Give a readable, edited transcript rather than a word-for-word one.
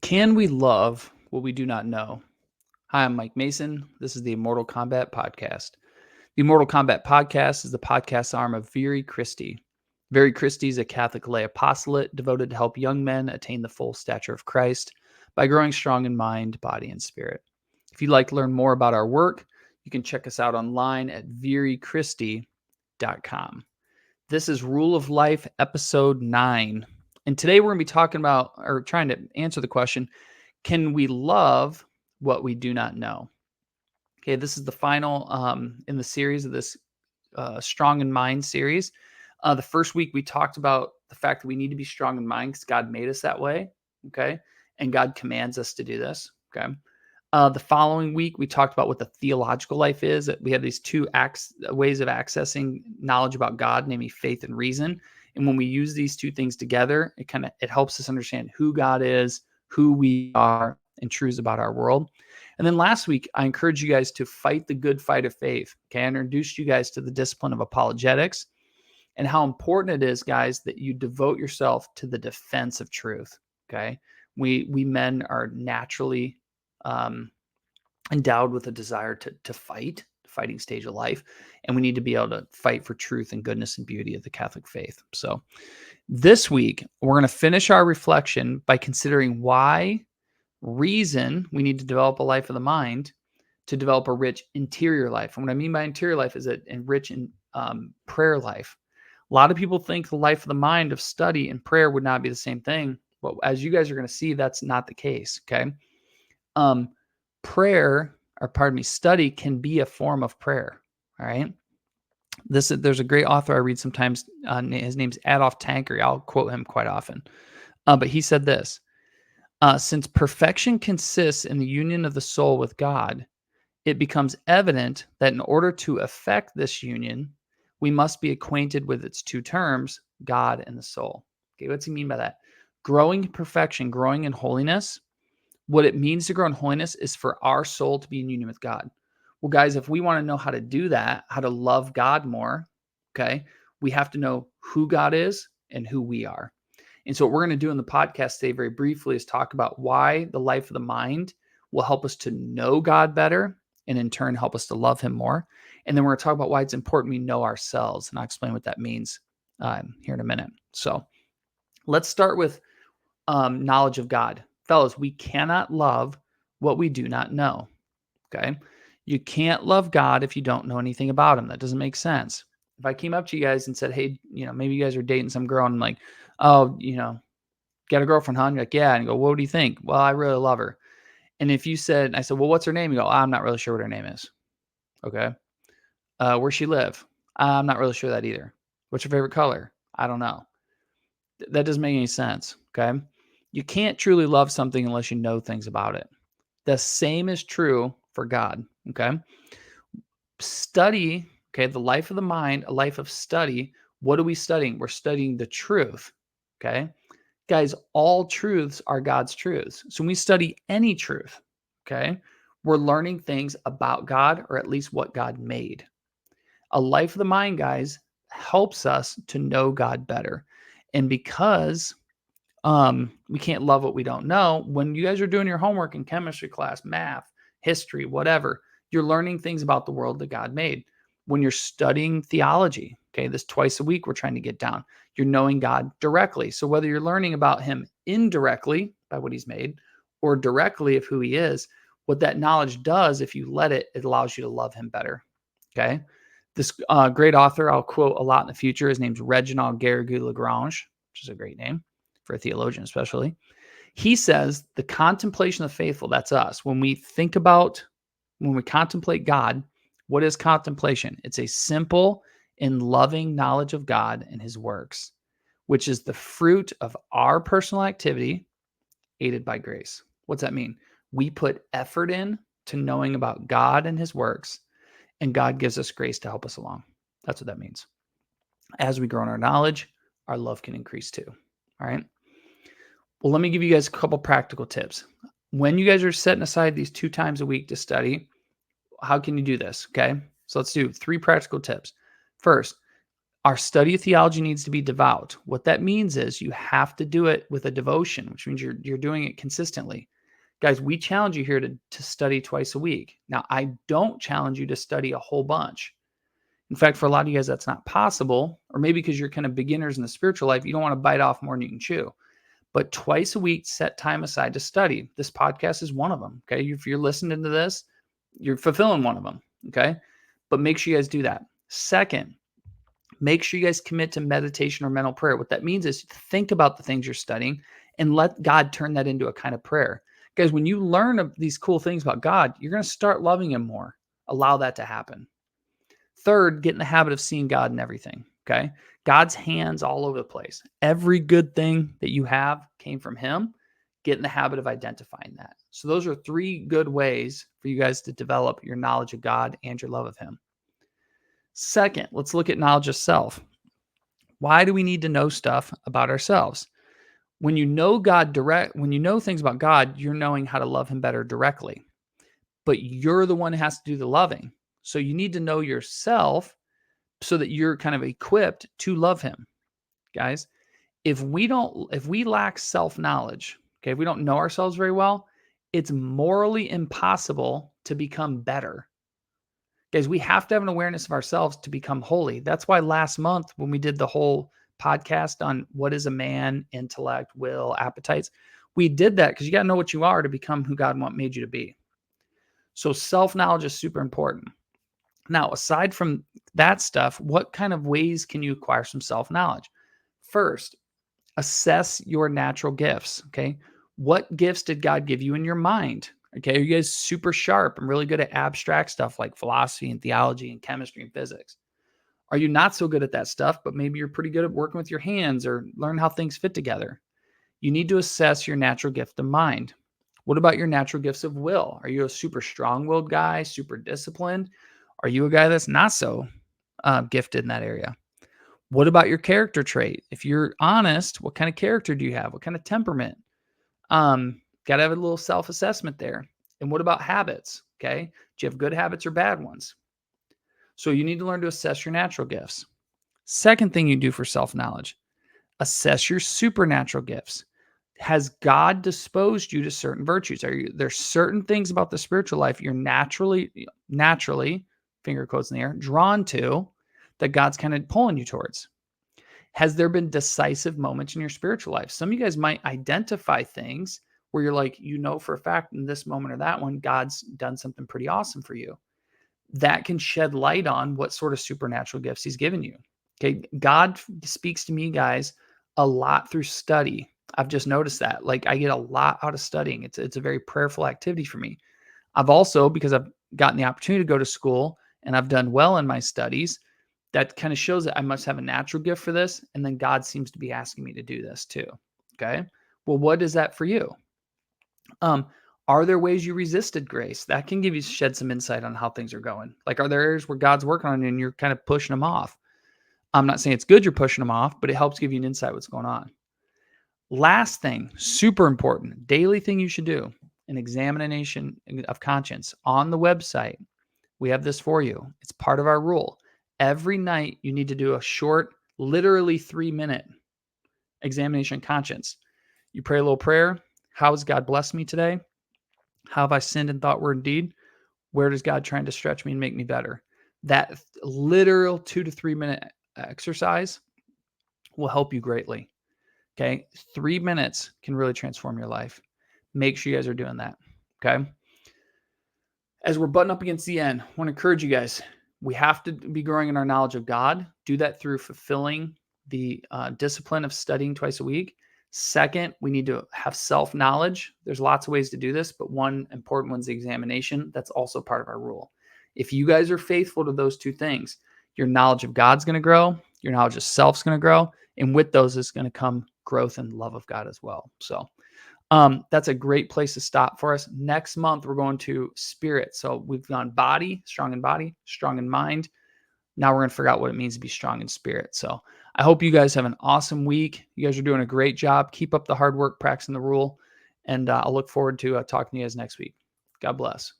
Can we love what we do not know? Hi, I'm Mike Mason. This is the Immortal Combat Podcast. The Immortal Combat Podcast is the podcast arm of Viri Christi. Viri Christi is a Catholic lay apostolate devoted to help young men attain the full stature of Christ by growing strong in mind, body, and spirit. If you'd like to learn more about our work, you can check us out online at virichristi.com. This is Rule of Life, episode 9. And today we're going to be talking about, or trying to answer the question, can we love what we do not know? Okay, this is the final in the series of this Strong in Mind series. The first week we talked about the fact that we need to be strong in mind because God made us that way, okay? And God commands us to do this, okay? The following week we talked about what the theological life is. That we have these two ways of accessing knowledge about God, namely faith and reason. And when we use these two things together, it helps us understand who God is, who we are, and truths about our world. And then last week, I encouraged you guys to fight the good fight of faith. Okay, I introduced you guys to the discipline of apologetics and how important it is, guys, that you devote yourself to the defense of truth. Okay, we men are naturally endowed with a desire to fight, fighting stage of life, and we need to be able to fight for truth and goodness and beauty of the Catholic faith. So this week, we're going to finish our reflection by considering why reason we need to develop a life of the mind to develop a rich interior life. And what I mean by interior life is a rich in prayer life. A lot of people think the life of the mind of study and prayer would not be the same thing. But as you guys are going to see, that's not the case. Okay. Study can be a form of prayer. All right. There's a great author I read sometimes. His name's Adolf Tankery. I'll quote him quite often. But he said this: since perfection consists in the union of the soul with God, it becomes evident that in order to effect this union, we must be acquainted with its two terms, God and the soul. Okay, what's he mean by that? Growing in perfection, growing in holiness. What it means to grow in holiness is for our soul to be in union with God. Well, guys, if we want to know how to do that, how to love God more, okay, we have to know who God is and who we are. And so what we're going to do in the podcast today very briefly is talk about why the life of the mind will help us to know God better and in turn help us to love him more. And then we're going to talk about why it's important we know ourselves. And I'll explain what that means here in a minute. So let's start with knowledge of God. Fellas, we cannot love what we do not know. Okay. You can't love God if you don't know anything about him. That doesn't make sense. If I came up to you guys and said, hey, maybe you guys are dating some girl and I'm like, oh, got a girlfriend, huh? And you're like, yeah. And you go, what do you think? Well, I really love her. And if you said, I said, well, what's her name? You go, I'm not really sure what her name is. Okay. Where she live? I'm not really sure that either. What's your favorite color? I don't know. That doesn't make any sense. Okay. You can't truly love something unless you know things about it. The same is true for God. Okay. Study, okay, the life of the mind, a life of study. What are we studying? We're studying the truth. Okay. Guys, all truths are God's truths. So when we study any truth, okay, we're learning things about God or at least what God made. A life of the mind, guys, helps us to know God better. And because we can't love what we don't know, when you guys are doing your homework in chemistry class, math, history, whatever, you're learning things about the world that God made. When you're studying theology, okay, this twice a week we're trying to get down, you're knowing God directly. So whether you're learning about him indirectly by what he's made or directly of who he is, what that knowledge does, if you let it, it allows you to love him better. Okay. This great author I'll quote a lot in the future. His name's Reginald Garrigou-Lagrange, which is a great name for a theologian especially. He says the contemplation of the faithful, that's us. When we contemplate God, what is contemplation? It's a simple and loving knowledge of God and his works, which is the fruit of our personal activity aided by grace. What's that mean? We put effort in to knowing about God and his works, and God gives us grace to help us along. That's what that means. As we grow in our knowledge, our love can increase too. All right. Well, let me give you guys a couple practical tips. When you guys are setting aside these 2 times a week to study, how can you do this? Okay. So let's do 3 practical tips. First, Our study of theology needs to be devout. What that means is you have to do it with a devotion, which means you're doing it consistently. Guys, we challenge you here to study twice a week. Now, I don't challenge you to study a whole bunch. In fact, for a lot of you guys, that's not possible, or maybe because you're kind of beginners in the spiritual life, you don't want to bite off more than you can chew. But twice a week, set time aside to study. This podcast is one of them. Okay. If you're listening to this, you're fulfilling one of them. Okay. But make sure you guys do that. Second, make sure you guys commit to meditation or mental prayer. What that means is think about the things you're studying and let God turn that into a kind of prayer. Guys, when you learn these cool things about God, you're going to start loving him more. Allow that to happen. Third, get in the habit of seeing God in everything. Okay. God's hands all over the place. Every good thing that you have came from him. Get in the habit of identifying that. So those are 3 good ways for you guys to develop your knowledge of God and your love of him. Second, let's look at knowledge of self. Why do we need to know stuff about ourselves? When you know when you know things about God, you're knowing how to love him better directly. But you're the one who has to do the loving. So you need to know yourself so that you're kind of equipped to love him. Guys, if we lack self-knowledge, okay, if we don't know ourselves very well, it's morally impossible to become better. Guys, we have to have an awareness of ourselves to become holy. That's why last month when we did the whole podcast on what is a man, intellect, will, appetites, we did that because you got to know what you are to become who God made you to be. So self-knowledge is super important. Now, aside from that stuff, what kind of ways can you acquire some self-knowledge? First, assess your natural gifts, okay? What gifts did God give you in your mind? Okay, are you guys super sharp and really good at abstract stuff like philosophy and theology and chemistry and physics? Are you not so good at that stuff, but maybe you're pretty good at working with your hands or learn how things fit together? You need to assess your natural gift of mind. What about your natural gifts of will? Are you a super strong-willed guy, super disciplined? Are you a guy that's not so gifted in that area? What about your character trait? If you're honest, what kind of character do you have? What kind of temperament? Got to have a little self-assessment there. And what about habits? Okay. Do you have good habits or bad ones? So you need to learn to assess your natural gifts. Second thing you do for self-knowledge, assess your supernatural gifts. Has God disposed you to certain virtues? There's certain things about the spiritual life you're naturally, finger quotes in the air, drawn to that God's kind of pulling you towards? Has there been decisive moments in your spiritual life? Some of you guys might identify things where you're like, for a fact in this moment or that one, God's done something pretty awesome for you. That can shed light on what sort of supernatural gifts he's given you. Okay. God speaks to me, guys, a lot through study. I've just noticed that. Like I get a lot out of studying. It's a very prayerful activity for me. I've also, because I've gotten the opportunity to go to school and I've done well in my studies, that kind of shows that I must have a natural gift for this. And then God seems to be asking me to do this too. Okay. Well, what is that for you? Are there ways you resisted grace? That can shed some insight on how things are going. Like, are there areas where God's working on you and you're kind of pushing them off? I'm not saying it's good you're pushing them off, but it helps give you an insight what's going on. Last thing, super important, daily thing you should do, an examination of conscience. On the website, we have this for you. It's part of our rule. Every night you need to do a short, literally 3-minute examination of conscience. You pray a little prayer. How has God blessed me today? How have I sinned in thought, word, and deed? Where does God trying to stretch me and make me better? That literal 2 to 3 minute exercise will help you greatly. Okay. 3 minutes can really transform your life. Make sure you guys are doing that. Okay. As we're butting up against the end, I want to encourage you guys. We have to be growing in our knowledge of God. Do that through fulfilling the discipline of studying twice a week. Second, we need to have self-knowledge. There's lots of ways to do this, but one important one's the examination. That's also part of our rule. If you guys are faithful to those 2 things, your knowledge of God's going to grow, your knowledge of self's going to grow, and with those is going to come growth and love of God as well. So that's a great place to stop for us. Next month, we're going to spirit. So we've gone body, strong in mind. Now we're going to figure out what it means to be strong in spirit. So I hope you guys have an awesome week. You guys are doing a great job. Keep up the hard work, practicing the rule. And I'll look forward to talking to you guys next week. God bless.